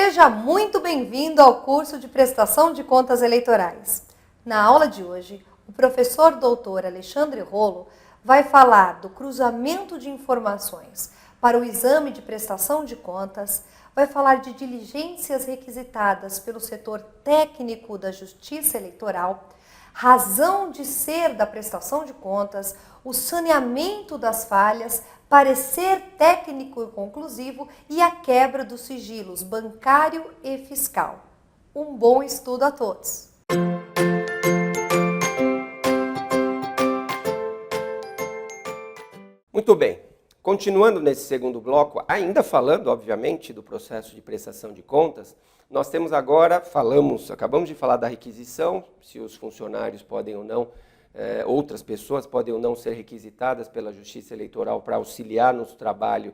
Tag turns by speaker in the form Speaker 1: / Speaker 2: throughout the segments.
Speaker 1: Seja muito bem-vindo ao curso de Prestação de Contas Eleitorais. Na aula de hoje, o professor doutor Alexandre Rolo vai falar do cruzamento de informações para o exame de prestação de contas, vai falar de diligências requisitadas pelo setor técnico da Justiça Eleitoral, razão de ser da prestação de contas, o saneamento das falhas, parecer técnico e conclusivo e a quebra dos sigilos bancário e fiscal. Um bom estudo a todos!
Speaker 2: Muito bem, continuando nesse segundo bloco, ainda falando, obviamente, do processo de prestação de contas, nós temos agora, acabamos de falar da requisição, se os funcionários podem ou não, outras pessoas podem ou não ser requisitadas pela Justiça Eleitoral para auxiliar no trabalho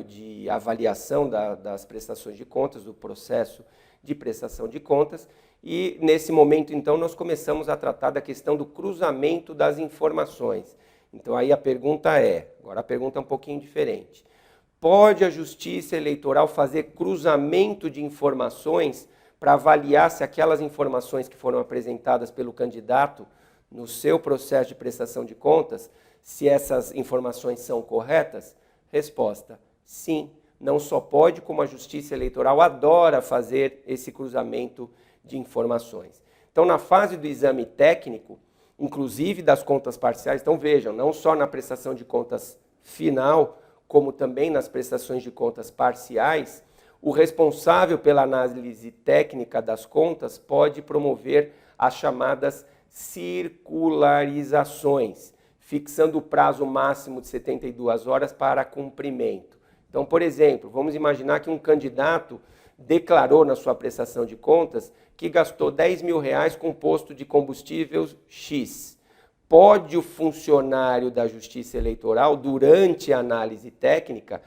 Speaker 2: de avaliação das prestações de contas, do processo de prestação de contas, e nesse momento, então, nós começamos a tratar da questão do cruzamento das informações. Então, aí agora a pergunta é um pouquinho diferente. Pode a Justiça Eleitoral fazer cruzamento de informações para avaliar se aquelas informações que foram apresentadas pelo candidato no seu processo de prestação de contas, se essas informações são corretas? Resposta: sim. Não só pode, como a Justiça Eleitoral adora fazer esse cruzamento de informações. Então, na fase do exame técnico, inclusive das contas parciais, então vejam, não só na prestação de contas final, como também nas prestações de contas parciais, o responsável pela análise técnica das contas pode promover as chamadas circularizações, fixando o prazo máximo de 72 horas para cumprimento. Então, por exemplo, vamos imaginar que um candidato declarou na sua prestação de contas que gastou R$10 mil com posto de combustível X. Pode o funcionário da Justiça Eleitoral, durante a análise técnica,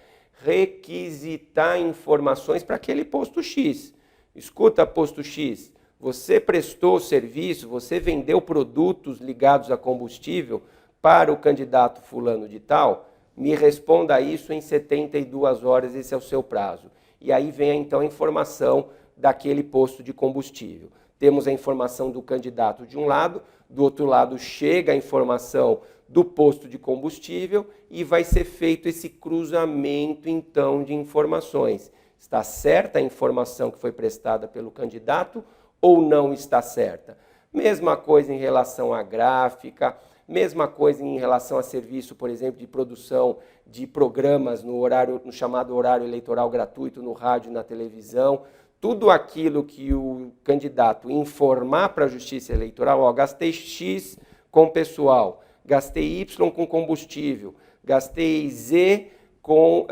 Speaker 2: requisitar informações para aquele posto X. Escuta, posto X, você prestou serviço, você vendeu produtos ligados a combustível para o candidato fulano de tal? Me responda isso em 72 horas, esse é o seu prazo. E aí vem então a informação daquele posto de combustível. Temos a informação do candidato de um lado, do outro lado chega a informação do posto de combustível e vai ser feito esse cruzamento então de informações. Está certa a informação que foi prestada pelo candidato ou não está certa? Mesma coisa em relação à gráfica, mesma coisa em relação a serviço, por exemplo, de produção de programas no chamado horário eleitoral gratuito, no rádio e na televisão. Tudo aquilo que o candidato informar para a Justiça Eleitoral, gastei X com pessoal, gastei Y com combustível, gastei Z com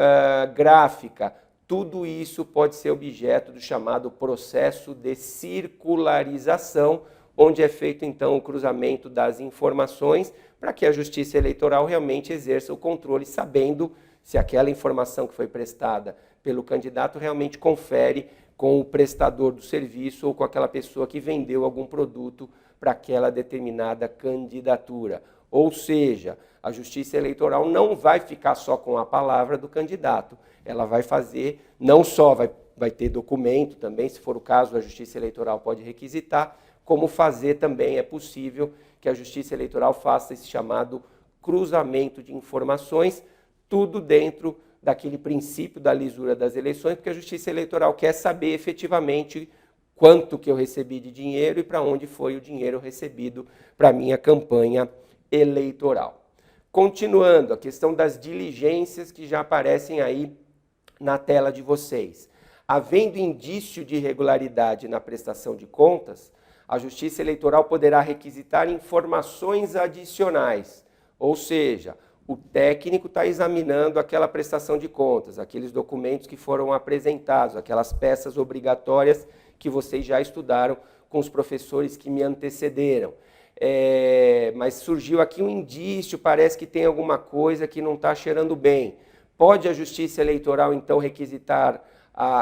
Speaker 2: gráfica, tudo isso pode ser objeto do chamado processo de circularização, onde é feito então o cruzamento das informações para que a Justiça Eleitoral realmente exerça o controle, sabendo se aquela informação que foi prestada pelo candidato realmente confere com o prestador do serviço ou com aquela pessoa que vendeu algum produto para aquela determinada candidatura. Ou seja, a Justiça Eleitoral não vai ficar só com a palavra do candidato, ela vai fazer, não só vai ter documento também, se for o caso, a Justiça Eleitoral pode requisitar, como fazer também é possível que a Justiça Eleitoral faça esse chamado cruzamento de informações, tudo dentro daquele princípio da lisura das eleições, porque a Justiça Eleitoral quer saber efetivamente quanto que eu recebi de dinheiro e para onde foi o dinheiro recebido para a minha campanha eleitoral. Continuando, a questão das diligências que já aparecem aí na tela de vocês. Havendo indício de irregularidade na prestação de contas, a Justiça Eleitoral poderá requisitar informações adicionais, ou seja, o técnico está examinando aquela prestação de contas, aqueles documentos que foram apresentados, aquelas peças obrigatórias que vocês já estudaram com os professores que me antecederam. Mas surgiu aqui um indício, parece que tem alguma coisa que não está cheirando bem. Pode a Justiça Eleitoral, então, requisitar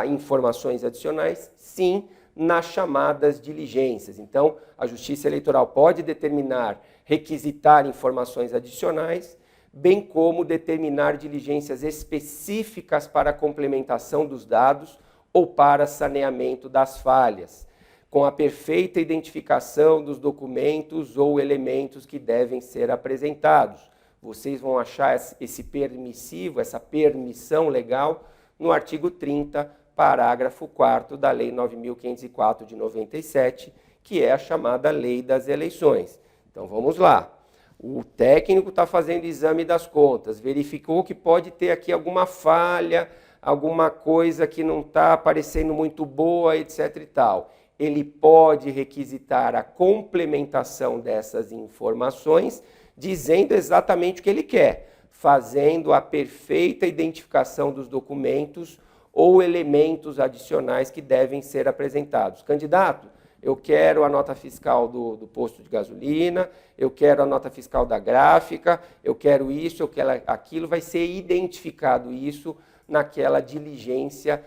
Speaker 2: informações adicionais? Sim, nas chamadas diligências. Então, a Justiça Eleitoral pode determinar, requisitar informações adicionais, bem como determinar diligências específicas para a complementação dos dados ou para saneamento das falhas, com a perfeita identificação dos documentos ou elementos que devem ser apresentados. Vocês vão achar esse permissivo, essa permissão legal, no artigo 30, parágrafo 4º da Lei 9.504 de 97, que é a chamada Lei das Eleições. Então vamos lá. O técnico está fazendo exame das contas, verificou que pode ter aqui alguma falha, alguma coisa que não está parecendo muito boa, etc. e tal. Ele pode requisitar a complementação dessas informações, dizendo exatamente o que ele quer, fazendo a perfeita identificação dos documentos ou elementos adicionais que devem ser apresentados. Candidato, eu quero a nota fiscal do posto de gasolina, eu quero a nota fiscal da gráfica, eu quero isso, eu quero aquilo, vai ser identificado isso naquela diligência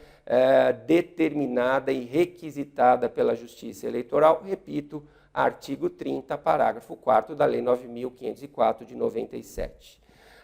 Speaker 2: determinada e requisitada pela Justiça Eleitoral, repito, artigo 30, parágrafo 4º da Lei 9.504 de 97.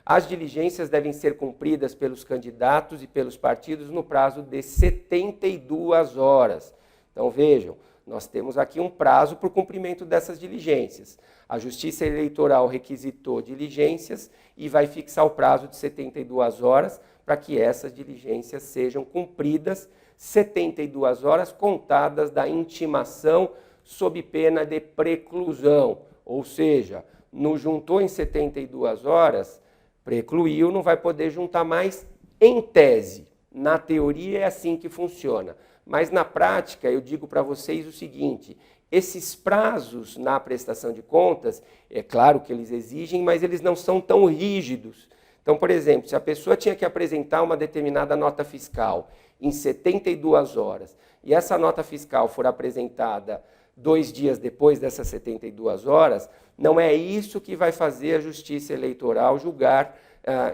Speaker 2: As diligências devem ser cumpridas pelos candidatos e pelos partidos no prazo de 72 horas. Então vejam, nós temos aqui um prazo para o cumprimento dessas diligências. A Justiça Eleitoral requisitou diligências e vai fixar o prazo de 72 horas para que essas diligências sejam cumpridas, 72 horas contadas da intimação sob pena de preclusão. Ou seja, não juntou em 72 horas, precluiu, não vai poder juntar mais em tese. Na teoria é assim que funciona. Mas na prática, eu digo para vocês o seguinte, esses prazos na prestação de contas, é claro que eles exigem, mas eles não são tão rígidos. Então, por exemplo, se a pessoa tinha que apresentar uma determinada nota fiscal em 72 horas, e essa nota fiscal for apresentada 2 dias depois dessas 72 horas, não é isso que vai fazer a Justiça Eleitoral julgar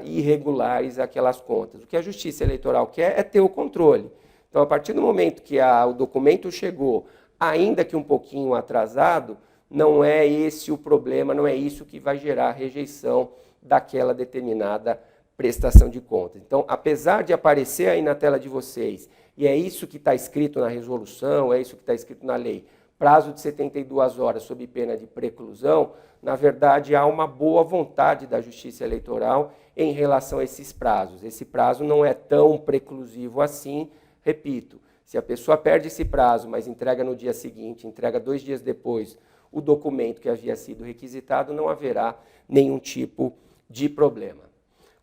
Speaker 2: irregulares aquelas contas. O que a Justiça Eleitoral quer é ter o controle. Então, a partir do momento que o documento chegou, ainda que um pouquinho atrasado, não é esse o problema, não é isso que vai gerar a rejeição daquela determinada prestação de contas. Então, apesar de aparecer aí na tela de vocês, e é isso que está escrito na resolução, é isso que está escrito na lei, prazo de 72 horas sob pena de preclusão, na verdade há uma boa vontade da Justiça Eleitoral em relação a esses prazos. Esse prazo não é tão preclusivo assim, repito, se a pessoa perde esse prazo, mas entrega no dia seguinte, entrega 2 dias depois o documento que havia sido requisitado, não haverá nenhum tipo de problema.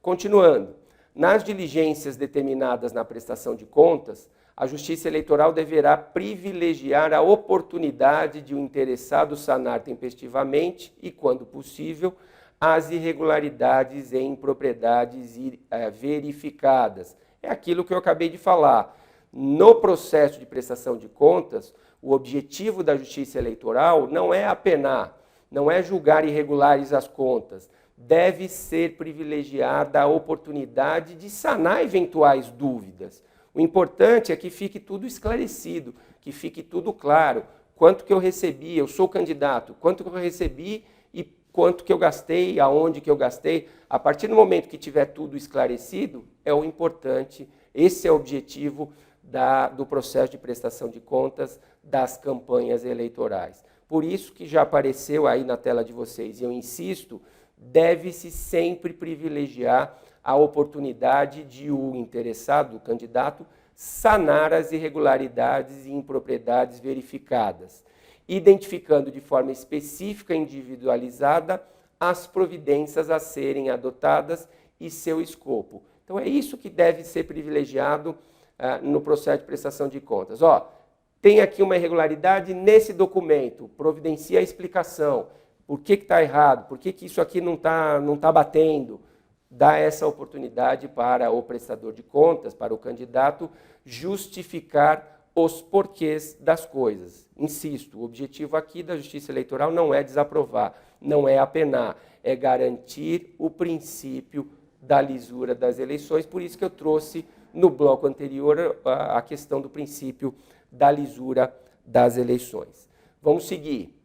Speaker 2: Continuando, nas diligências determinadas na prestação de contas, a Justiça Eleitoral deverá privilegiar a oportunidade de o interessado sanar tempestivamente e, quando possível, as irregularidades e impropriedades verificadas. É aquilo que eu acabei de falar. No processo de prestação de contas, o objetivo da Justiça Eleitoral não é apenar, não é julgar irregulares as contas. Deve ser privilegiada a oportunidade de sanar eventuais dúvidas. O importante é que fique tudo esclarecido, que fique tudo claro. Quanto que eu recebi, eu sou candidato, quanto que eu recebi e quanto que eu gastei, aonde que eu gastei. A partir do momento que tiver tudo esclarecido, é o importante, esse é o objetivo do processo de prestação de contas das campanhas eleitorais. Por isso que já apareceu aí na tela de vocês, e eu insisto, deve-se sempre privilegiar a oportunidade de o interessado, o candidato, sanar as irregularidades e impropriedades verificadas, identificando de forma específica e individualizada as providências a serem adotadas e seu escopo. Então é isso que deve ser privilegiado no processo de prestação de contas. Tem aqui uma irregularidade nesse documento, providencia a explicação. Por que está errado? Por que isso aqui não tá batendo? Dá essa oportunidade para o prestador de contas, para o candidato, justificar os porquês das coisas. Insisto, o objetivo aqui da Justiça Eleitoral não é desaprovar, não é apenar, é garantir o princípio da lisura das eleições, por isso que eu trouxe no bloco anterior a questão do princípio da lisura das eleições. Vamos seguir.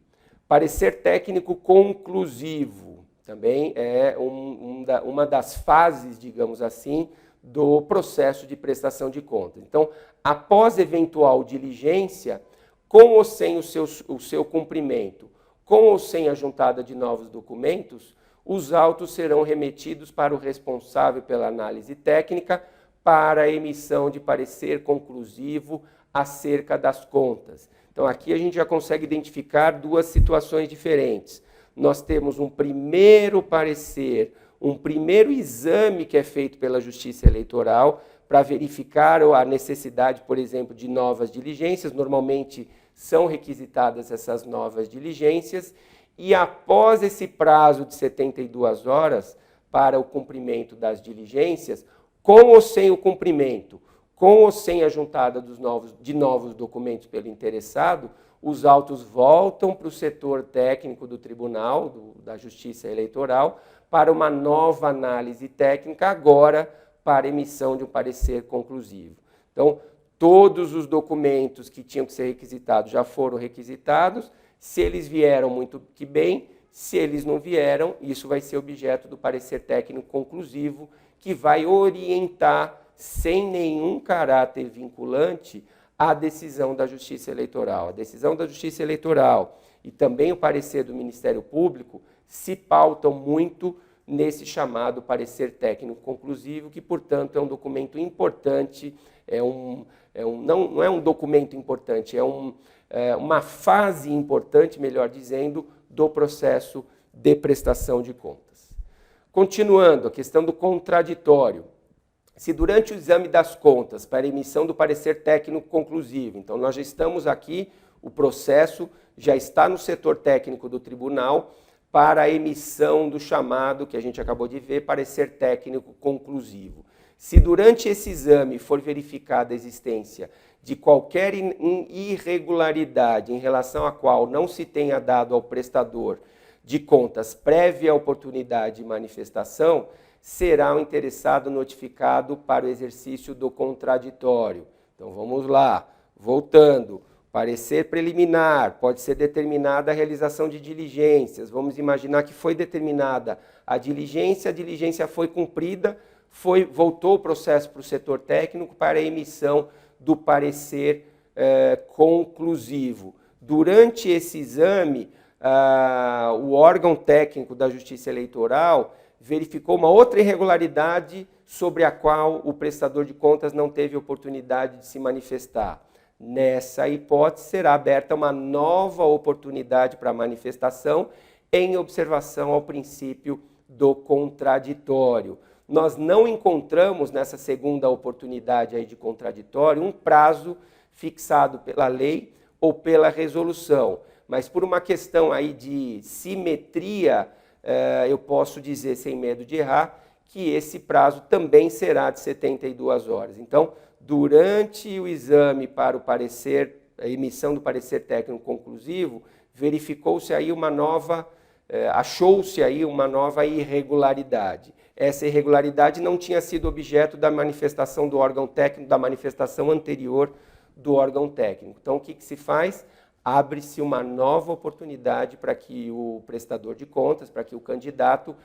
Speaker 2: Parecer técnico conclusivo também é uma das fases, digamos assim, do processo de prestação de contas. Então, após eventual diligência, com ou sem o seu cumprimento, com ou sem a juntada de novos documentos, os autos serão remetidos para o responsável pela análise técnica para a emissão de parecer conclusivo acerca das contas. Então, aqui a gente já consegue identificar duas situações diferentes. Nós temos um primeiro parecer, um primeiro exame que é feito pela Justiça Eleitoral para verificar a necessidade, por exemplo, de novas diligências. Normalmente são requisitadas essas novas diligências e após esse prazo de 72 horas para o cumprimento das diligências, com ou sem o cumprimento, com ou sem a juntada de novos documentos pelo interessado, os autos voltam para o setor técnico do Tribunal, da Justiça Eleitoral, para uma nova análise técnica, agora para emissão de um parecer conclusivo. Então, todos os documentos que tinham que ser requisitados já foram requisitados. Se eles vieram, muito que bem. Se eles não vieram, isso vai ser objeto do parecer técnico conclusivo, que vai orientar, sem nenhum caráter vinculante, a decisão da Justiça Eleitoral. A decisão da Justiça Eleitoral e também o parecer do Ministério Público se pautam muito nesse chamado parecer técnico conclusivo, que, portanto, é um documento importante, não é um documento importante, é uma fase importante, melhor dizendo, do processo de prestação de contas. Continuando, a questão do contraditório. Se durante o exame das contas para emissão do parecer técnico conclusivo, então nós já estamos aqui, o processo já está no setor técnico do tribunal para a emissão do chamado, que a gente acabou de ver, parecer técnico conclusivo. Se durante esse exame for verificada a existência de qualquer irregularidade em relação à qual não se tenha dado ao prestador de contas prévia oportunidade de manifestação, será o interessado notificado para o exercício do contraditório. Então vamos lá, voltando. Parecer preliminar, pode ser determinada a realização de diligências. Vamos imaginar que foi determinada a diligência foi cumprida, voltou o processo para o setor técnico para a emissão do parecer conclusivo. Durante esse exame, o órgão técnico da Justiça Eleitoral verificou uma outra irregularidade sobre a qual o prestador de contas não teve oportunidade de se manifestar. Nessa hipótese, será aberta uma nova oportunidade para manifestação em observação ao princípio do contraditório. Nós não encontramos nessa segunda oportunidade aí de contraditório um prazo fixado pela lei ou pela resolução, mas por uma questão aí de simetria, eu posso dizer, sem medo de errar, que esse prazo também será de 72 horas. Então, durante o exame para o parecer, a emissão do parecer técnico conclusivo, verificou-se aí achou-se aí uma nova irregularidade. Essa irregularidade não tinha sido objeto da manifestação do órgão técnico, da manifestação anterior do órgão técnico. Então, o que se faz? Abre-se uma nova oportunidade para que o prestador de contas, para que o candidato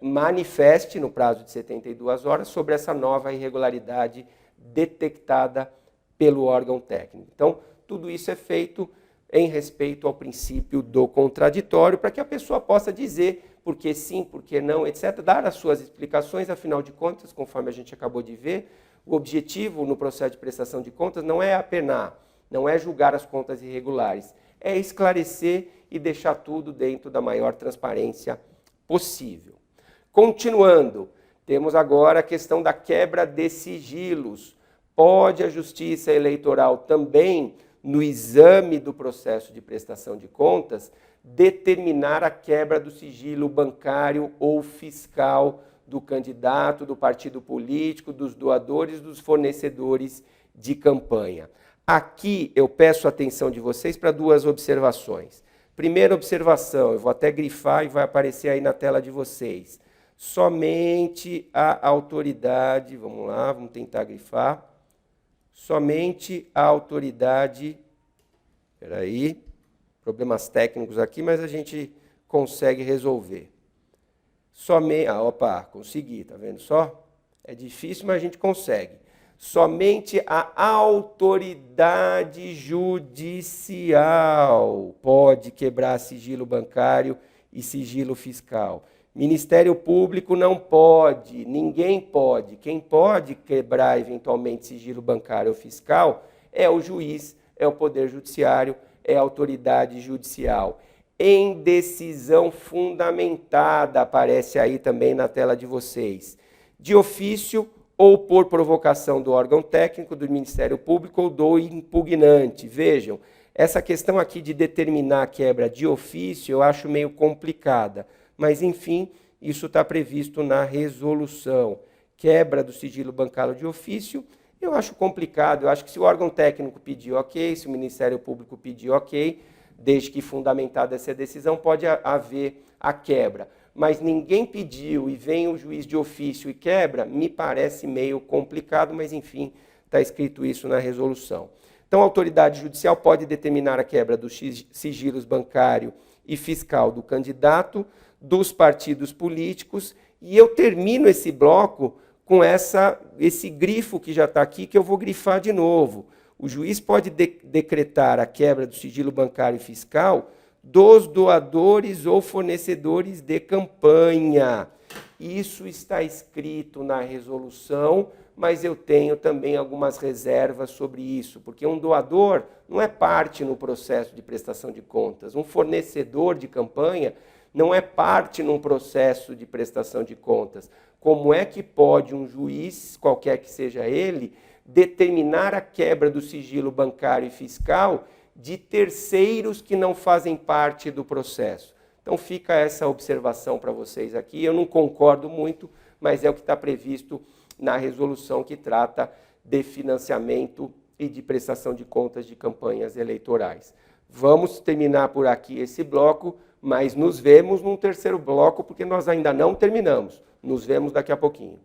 Speaker 2: manifeste no prazo de 72 horas sobre essa nova irregularidade detectada pelo órgão técnico. Então, tudo isso é feito em respeito ao princípio do contraditório, para que a pessoa possa dizer por que sim, por que não, etc., dar as suas explicações. Afinal de contas, conforme a gente acabou de ver, o objetivo no processo de prestação de contas não é apenar, não é julgar as contas irregulares, é esclarecer e deixar tudo dentro da maior transparência possível. Continuando, temos agora a questão da quebra de sigilos. Pode a Justiça Eleitoral também, no exame do processo de prestação de contas, determinar a quebra do sigilo bancário ou fiscal do candidato, do partido político, dos doadores, dos fornecedores de campanha. Aqui eu peço a atenção de vocês para duas observações. Primeira observação, eu vou até grifar e vai aparecer aí na tela de vocês. Somente a autoridade, vamos lá, vamos tentar grifar. Somente a autoridade, espera aí, problemas técnicos aqui, mas a gente consegue resolver. Consegui, tá vendo só? É difícil, mas a gente consegue. Somente a autoridade judicial pode quebrar sigilo bancário e sigilo fiscal. Ministério Público não pode, ninguém pode. Quem pode quebrar eventualmente sigilo bancário ou fiscal é o juiz, é o Poder Judiciário, é a autoridade judicial. Em decisão fundamentada, aparece aí também na tela de vocês, de ofício ou por provocação do órgão técnico, do Ministério Público ou do impugnante. Vejam, essa questão aqui de determinar a quebra de ofício eu acho meio complicada, mas enfim, isso está previsto na resolução. Quebra do sigilo bancário de ofício, eu acho complicado, eu acho que se o órgão técnico pedir ok, se o Ministério Público pedir ok, desde que fundamentada essa decisão, pode haver a quebra. Mas ninguém pediu e vem o juiz de ofício e quebra, me parece meio complicado, mas enfim, está escrito isso na resolução. Então, a autoridade judicial pode determinar a quebra dos sigilos bancário e fiscal do candidato, dos partidos políticos, e eu termino esse bloco com esse grifo que já está aqui, que eu vou grifar de novo. O juiz pode decretar a quebra do sigilo bancário e fiscal dos doadores ou fornecedores de campanha. Isso está escrito na resolução, mas eu tenho também algumas reservas sobre isso, porque um doador não é parte no processo de prestação de contas, um fornecedor de campanha não é parte num processo de prestação de contas. Como é que pode um juiz, qualquer que seja ele, determinar a quebra do sigilo bancário e fiscal de terceiros que não fazem parte do processo? Então fica essa observação para vocês aqui. Eu não concordo muito, mas é o que está previsto na resolução que trata de financiamento e de prestação de contas de campanhas eleitorais. Vamos terminar por aqui esse bloco, mas nos vemos num terceiro bloco, porque nós ainda não terminamos. Nos vemos daqui a pouquinho.